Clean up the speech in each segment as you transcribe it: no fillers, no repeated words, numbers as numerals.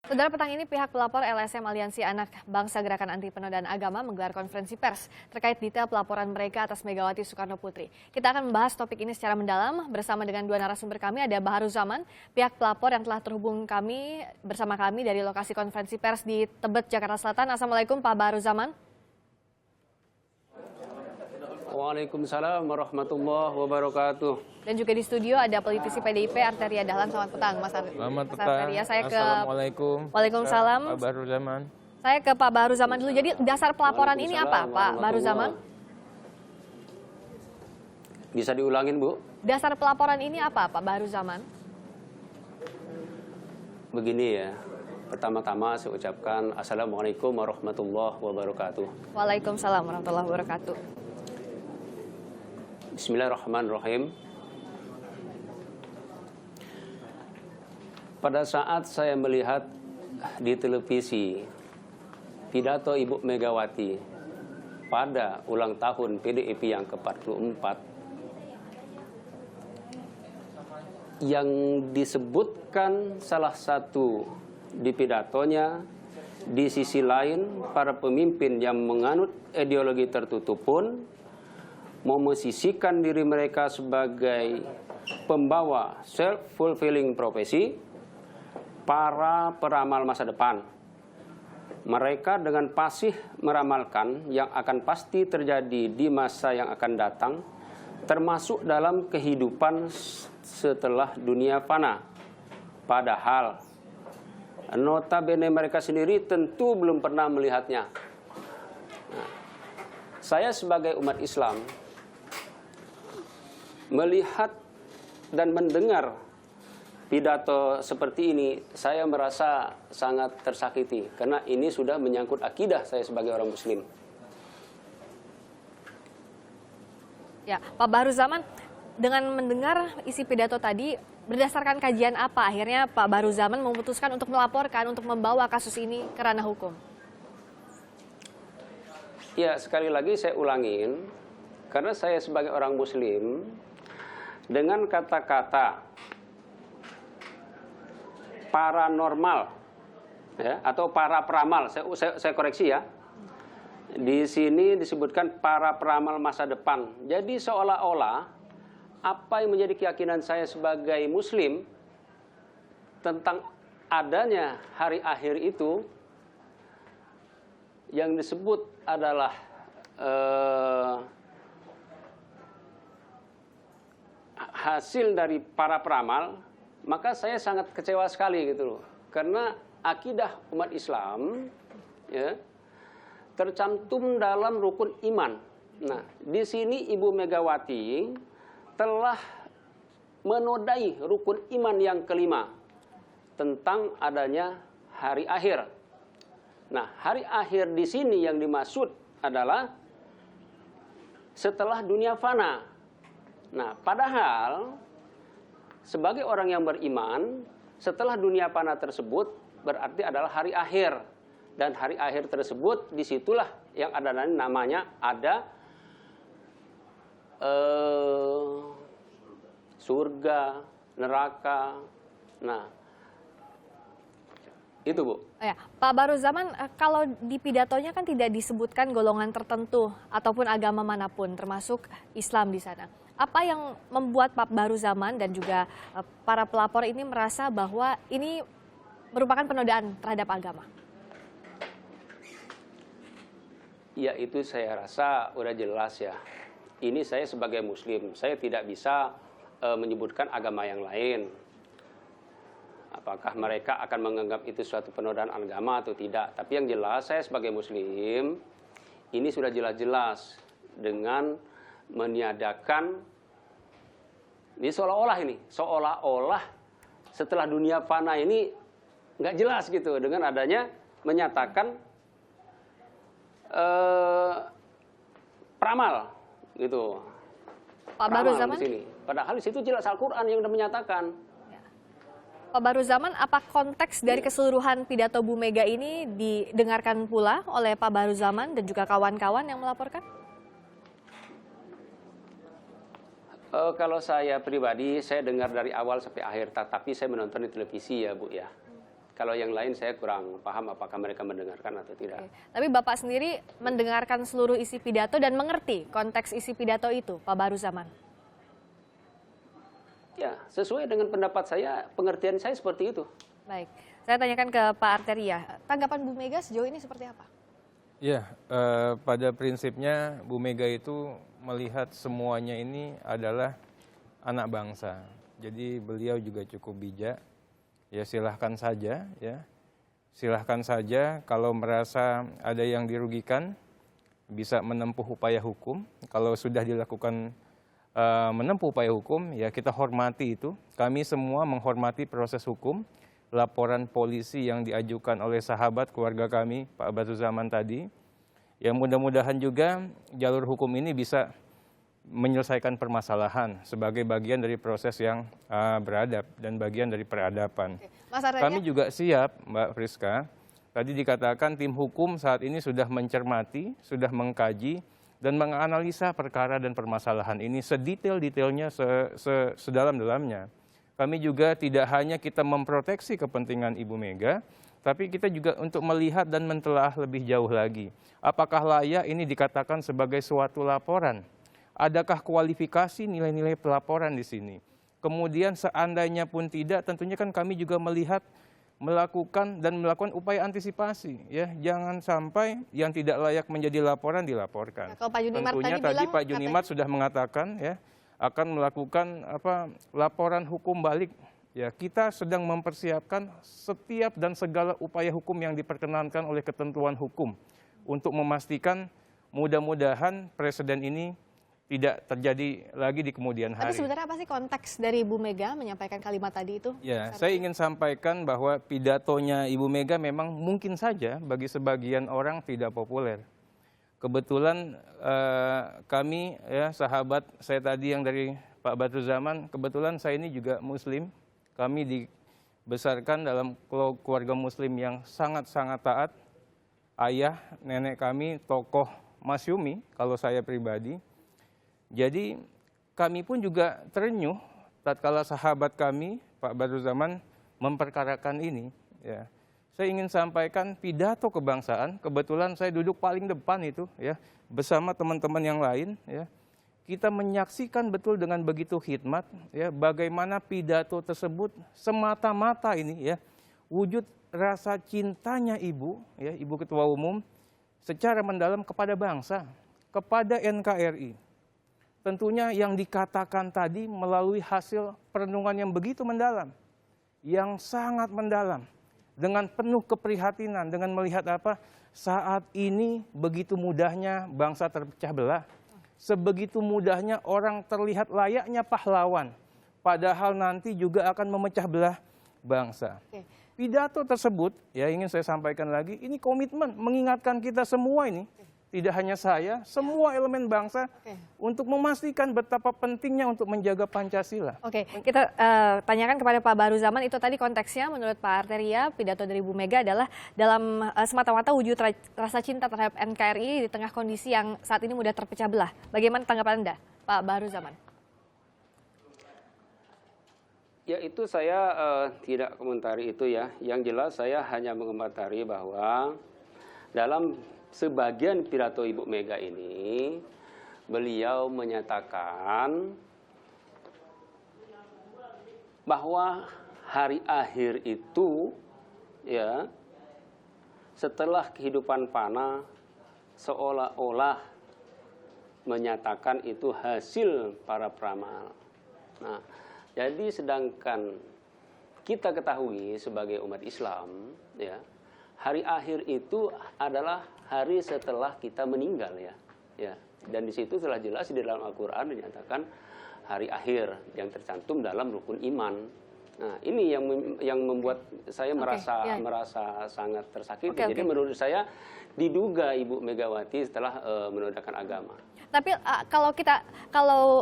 Saudara, petang ini pihak pelapor LSM Aliansi Anak Bangsa Gerakan Anti Penodaan Agama menggelar konferensi pers terkait detail pelaporan mereka atas Megawati Soekarno Putri. Kita akan membahas topik ini secara mendalam bersama dengan dua narasumber kami. Ada Baharu Zaman, pihak pelapor yang telah terhubung bersama kami dari lokasi konferensi pers di Tebet, Jakarta Selatan. Assalamualaikum Pak Baharu Zaman. Waalaikumsalam warahmatullahi wabarakatuh. Dan juga di studio ada politisi PDIP Arteria Dahlan. Selamat petang, Mas Arteria. Assalamualaikum. Waalaikumsalam. Pak Baharu Zaman. Saya ke Pak Baharu Zaman dulu. Jadi dasar pelaporan ini apa, Pak Baharu Zaman? Bisa diulangin, Bu? Dasar pelaporan ini apa, Pak Baharu Zaman? Begini ya. Pertama-tama saya ucapkan Assalamualaikum warahmatullahi wabarakatuh. Waalaikumsalam warahmatullahi wabarakatuh. Bismillahirrahmanirrahim. Pada saat saya melihat di televisi pidato Ibu Megawati pada ulang tahun PDIP yang ke-44, yang disebutkan salah satu di pidatonya, di sisi lain para pemimpin yang menganut ideologi tertutup pun memosisikan diri mereka sebagai pembawa self-fulfilling prophecy, para peramal masa depan. Mereka dengan pasif meramalkan yang akan pasti terjadi di masa yang akan datang, termasuk dalam kehidupan setelah dunia fana. Padahal notabene mereka sendiri tentu belum pernah melihatnya. Nah, saya sebagai umat Islam melihat dan mendengar pidato seperti ini, saya merasa sangat tersakiti karena ini sudah menyangkut akidah saya sebagai orang Muslim. Ya, Pak Baharu Zaman, dengan mendengar isi pidato tadi, berdasarkan kajian apa akhirnya Pak Baharu Zaman memutuskan untuk melaporkan, untuk membawa kasus ini ke ranah hukum? Ya, sekali lagi saya ulangin, karena saya sebagai orang Muslim, dengan kata-kata paranormal ya, atau para peramal, saya koreksi ya. Di sini disebutkan para peramal masa depan. Jadi seolah-olah apa yang menjadi keyakinan saya sebagai Muslim tentang adanya hari akhir itu yang disebut adalah hasil dari para peramal, maka saya sangat kecewa sekali gitu loh. Karena akidah umat Islam ya, tercantum dalam rukun iman. Nah, di sini Ibu Megawati telah menodai rukun iman yang kelima tentang adanya hari akhir. Nah, hari akhir di sini yang dimaksud adalah setelah dunia fana. Nah, padahal sebagai orang yang beriman, setelah dunia fana tersebut berarti adalah hari akhir. Dan hari akhir tersebut disitulah yang ada namanya ada surga, neraka. Nah, itu Bu. Ya, Pak Baharu Zaman, kalau di pidatonya kan tidak disebutkan golongan tertentu ataupun agama manapun, termasuk Islam di sana. Apa yang membuat Pak Baharu Zaman dan juga para pelapor ini merasa bahwa ini merupakan penodaan terhadap agama? Ya, itu saya rasa udah jelas ya. Ini saya sebagai Muslim, saya tidak bisa menyebutkan agama yang lain. Apakah mereka akan menganggap itu suatu penodaan agama atau tidak. Tapi yang jelas saya sebagai Muslim, ini sudah jelas-jelas dengan meniadakan, ini seolah-olah setelah dunia fana ini nggak jelas gitu, dengan adanya menyatakan peramal gitu. Pak Baharu Zaman, di sini. Padahal di situ jelas Al-Quran yang sudah menyatakan. Pak Baharu Zaman, apa konteks dari keseluruhan pidato Bu Mega ini didengarkan pula oleh Pak Baharu Zaman dan juga kawan-kawan yang melaporkan? Kalau saya pribadi, saya dengar dari awal sampai akhir, tapi saya menonton di televisi ya Bu ya. Kalau yang lain saya kurang paham apakah mereka mendengarkan atau tidak. Oke. Tapi Bapak sendiri mendengarkan seluruh isi pidato dan mengerti konteks isi pidato itu, Pak Baruzaman? Ya, sesuai dengan pendapat saya, pengertian saya seperti itu. Baik, saya tanyakan ke Pak Arteria, tanggapan Bu Mega sejauh ini seperti apa? Ya, pada prinsipnya Bu Mega itu melihat semuanya ini adalah anak bangsa. Jadi beliau juga cukup bijak. Ya silahkan saja, ya silahkan saja kalau merasa ada yang dirugikan bisa menempuh upaya hukum. Kalau sudah dilakukan menempuh upaya hukum, ya kita hormati itu. Kami semua menghormati proses hukum. Laporan polisi yang diajukan oleh sahabat keluarga kami, Pak Baruzaman tadi. Ya mudah-mudahan juga jalur hukum ini bisa menyelesaikan permasalahan sebagai bagian dari proses yang beradab dan bagian dari peradaban. Mas Arteria? Kami juga siap, Mbak Friska. Tadi dikatakan tim hukum saat ini sudah mencermati, sudah mengkaji, dan menganalisa perkara dan permasalahan ini sedetail-detailnya, sedalam-dalamnya. Kami juga tidak hanya kita memproteksi kepentingan Ibu Mega, tapi kita juga untuk melihat dan mentelaah lebih jauh lagi. Apakah layak ini dikatakan sebagai suatu laporan? Adakah kualifikasi nilai-nilai pelaporan di sini? Kemudian seandainya pun tidak, tentunya kan kami juga melakukan upaya antisipasi, ya jangan sampai yang tidak layak menjadi laporan dilaporkan. Nah, kalau Pak Junimart tentunya tadi Pak Junimart sudah mengatakan ya akan melakukan laporan hukum balik. Ya kita sedang mempersiapkan setiap dan segala upaya hukum yang diperkenankan oleh ketentuan hukum untuk memastikan mudah-mudahan presiden ini tidak terjadi lagi di kemudian hari. Tapi sebenarnya apa sih konteks dari Ibu Mega menyampaikan kalimat tadi itu? Ya, saya ingin sampaikan bahwa pidatonya Ibu Mega memang mungkin saja bagi sebagian orang tidak populer. Kebetulan kami, ya sahabat saya tadi yang dari Pak Baruzaman, kebetulan saya ini juga Muslim. Kami dibesarkan dalam keluarga Muslim yang sangat-sangat taat. Ayah, nenek kami tokoh masyumi, kalau saya pribadi. Jadi kami pun juga terenyuh tatkala sahabat kami, Pak Baruzaman, memperkarakan ini. Ya. Saya ingin sampaikan pidato kebangsaan, kebetulan saya duduk paling depan itu, ya, bersama teman-teman yang lain. Ya. Kita menyaksikan betul dengan begitu khidmat, ya, bagaimana pidato tersebut semata-mata ini, ya, wujud rasa cintanya Ibu, ya, Ibu Ketua Umum, secara mendalam kepada bangsa, kepada NKRI. Tentunya yang dikatakan tadi melalui hasil perenungan yang begitu mendalam, yang sangat mendalam, dengan penuh keprihatinan, dengan melihat apa, saat ini begitu mudahnya bangsa terpecah belah, sebegitu mudahnya orang terlihat layaknya pahlawan, padahal nanti juga akan memecah belah bangsa. Pidato tersebut, ya ingin saya sampaikan lagi, ini komitmen mengingatkan kita semua ini, tidak hanya saya, semua elemen bangsa untuk memastikan betapa pentingnya untuk menjaga Pancasila. Oke, kita tanyakan kepada Pak Baruzaman, itu tadi konteksnya menurut Pak Arteria, pidato dari Bu Mega adalah dalam semata-mata wujud rasa cinta terhadap NKRI di tengah kondisi yang saat ini mudah terpecah belah. Bagaimana tanggapan Anda, Pak Baruzaman? Ya itu saya tidak komentari itu ya. Yang jelas saya hanya mengomentari bahwa dalam sebagian pidato Ibu Mega ini, beliau menyatakan bahwa hari akhir itu, ya, setelah kehidupan fana, seolah-olah menyatakan itu hasil para peramal. Nah, jadi sedangkan kita ketahui sebagai umat Islam, ya, hari akhir itu adalah hari setelah kita meninggal, ya. Dan di situ telah jelas di dalam Al-Qur'an dinyatakan hari akhir yang tercantum dalam rukun iman. Nah, ini yang membuat saya merasa sangat tersakiti. Jadi menurut saya diduga Ibu Megawati setelah menodaikan agama. Tapi kalau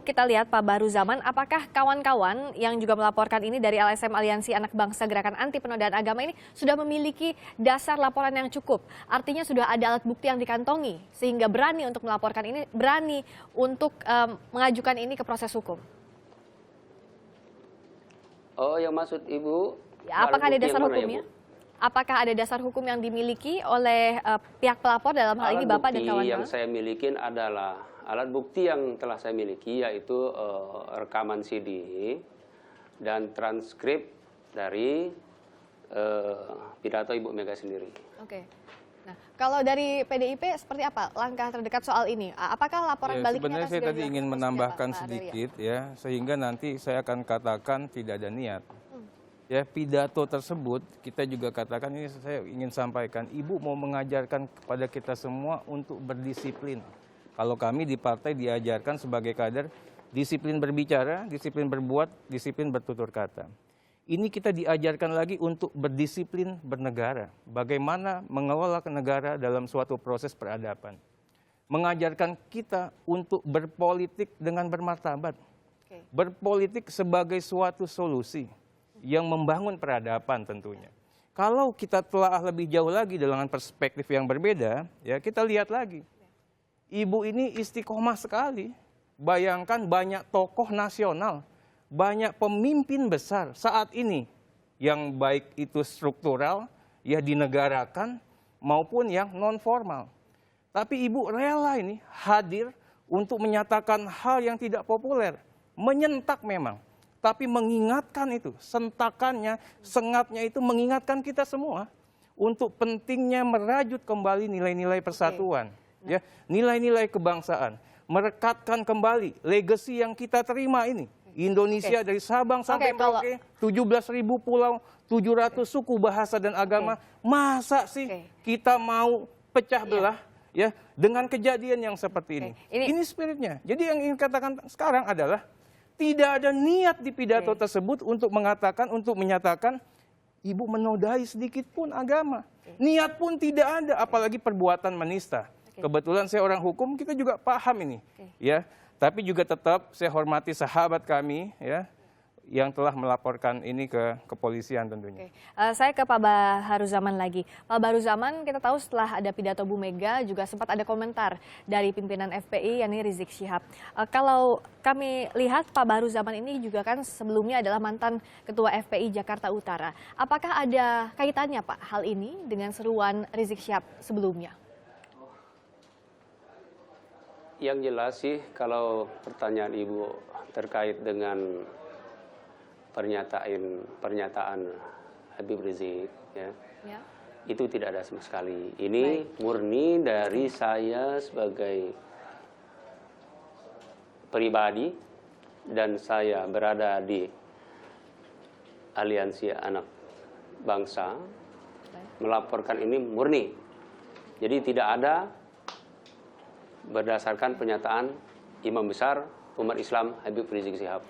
kita lihat Pak Baruzaman, apakah kawan-kawan yang juga melaporkan ini dari LSM Aliansi Anak Bangsa Gerakan Anti Penodaan Agama ini sudah memiliki dasar laporan yang cukup? Artinya sudah ada alat bukti yang dikantongi sehingga berani untuk melaporkan ini, berani untuk mengajukan ini ke proses hukum? Oh, yang maksud Ibu? Ya, apakah ada dasar hukumnya? Apakah ada dasar hukum yang dimiliki oleh pihak pelapor dalam hal ini Bapak dan kawan-kawan? Yang saya miliki adalah alat bukti yang telah saya miliki, yaitu rekaman CD dan transkrip dari pidato Ibu Mega sendiri. Oke. Nah, kalau dari PDIP seperti apa langkah terdekat soal ini? Apakah laporan Ya, baliknya sebenarnya akan saya segera tadi ingin dilakukan? menambahkan Pak sedikit ya, sehingga nanti saya akan katakan tidak ada niat. Ya, pidato tersebut kita juga katakan, ini saya ingin sampaikan, Ibu mau mengajarkan kepada kita semua untuk berdisiplin. Kalau kami di partai diajarkan sebagai kader, disiplin berbicara, disiplin berbuat, disiplin bertutur kata. Ini kita diajarkan lagi untuk berdisiplin bernegara. Bagaimana mengelola negara dalam suatu proses peradaban. Mengajarkan kita untuk berpolitik dengan bermartabat. Oke. Berpolitik sebagai suatu solusi yang membangun peradaban tentunya. Kalau kita telah lebih jauh lagi dengan perspektif yang berbeda, ya kita lihat lagi. Ibu ini istiqomah sekali. Bayangkan banyak tokoh nasional, banyak pemimpin besar saat ini yang baik itu struktural, ya dinegarakan maupun yang non formal. Tapi Ibu rela ini hadir untuk menyatakan hal yang tidak populer, menyentak memang. Tapi mengingatkan itu, sentakannya, sengatnya itu mengingatkan kita semua untuk pentingnya merajut kembali nilai-nilai persatuan, ya, nilai-nilai kebangsaan, merekatkan kembali legasi yang kita terima ini. Indonesia dari Sabang sampai Merauke, 17.000 pulau, 700 suku, bahasa dan agama. Masa sih kita mau pecah belah ya dengan kejadian yang seperti ini? Ini spiritnya. Jadi yang ingin katakan sekarang adalah tidak ada niat di pidato tersebut untuk mengatakan, untuk menyatakan Ibu menodai sedikit pun agama. Niat pun tidak ada, apalagi perbuatan menista. Kebetulan saya orang hukum, kita juga paham ini. Ya, tapi juga tetap saya hormati sahabat kami ya yang telah melaporkan ini ke kepolisian tentunya. Saya ke Pak Baharuzaman lagi. Pak Baharuzaman, kita tahu setelah ada pidato Bu Mega juga sempat ada komentar dari pimpinan FPI, yakni Rizik Syihab. Kalau kami lihat Pak Baharuzaman ini juga kan sebelumnya adalah mantan Ketua FPI Jakarta Utara. Apakah ada kaitannya Pak hal ini dengan seruan Rizik Syihab sebelumnya? Yang jelas sih kalau pertanyaan Ibu terkait dengan pernyataan Habib Rizik ya, itu tidak ada sama sekali. Ini murni dari saya sebagai pribadi dan saya berada di Aliansi Anak Bangsa melaporkan ini murni. Jadi tidak ada berdasarkan pernyataan Imam Besar Umat Islam Habib Rizik Syihab.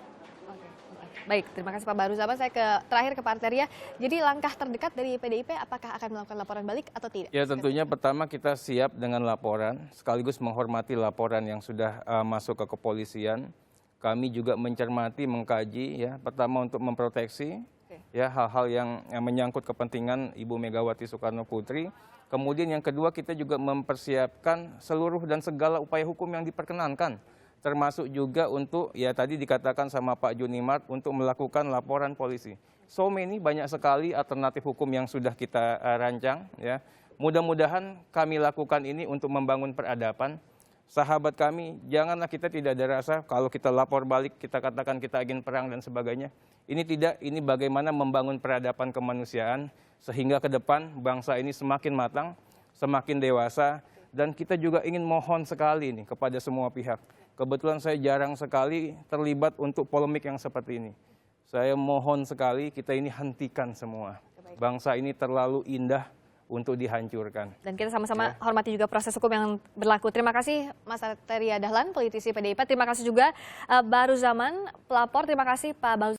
Baik, terima kasih Pak Baharuzaman. Saya terakhir ke Pak Arteria. Jadi langkah terdekat dari PDIP apakah akan melakukan laporan balik atau tidak? Ya, tentunya pertama kita siap dengan laporan, sekaligus menghormati laporan yang sudah masuk ke kepolisian. Kami juga mencermati, mengkaji ya, pertama untuk memproteksi ya hal-hal yang menyangkut kepentingan Ibu Megawati Soekarno Putri. Kemudian yang kedua kita juga mempersiapkan seluruh dan segala upaya hukum yang diperkenankan. Termasuk juga untuk, ya tadi dikatakan sama Pak Junimart, untuk melakukan laporan polisi. So many, banyak sekali alternatif hukum yang sudah kita rancang. Ya. Mudah-mudahan kami lakukan ini untuk membangun peradaban. Sahabat kami, janganlah kita tidak ada rasa kalau kita lapor balik, kita katakan kita ingin perang dan sebagainya. Ini tidak, ini bagaimana membangun peradaban kemanusiaan, sehingga ke depan bangsa ini semakin matang, semakin dewasa, dan kita juga ingin mohon sekali nih kepada semua pihak. Kebetulan saya jarang sekali terlibat untuk polemik yang seperti ini. Saya mohon sekali kita ini hentikan semua. Bangsa ini terlalu indah untuk dihancurkan. Dan kita sama-sama hormati juga proses hukum yang berlaku. Terima kasih Mas Arteria Dahlan, politisi PDIP. Terima kasih juga Baharuzaman, pelapor. Terima kasih Pak Baharuzaman.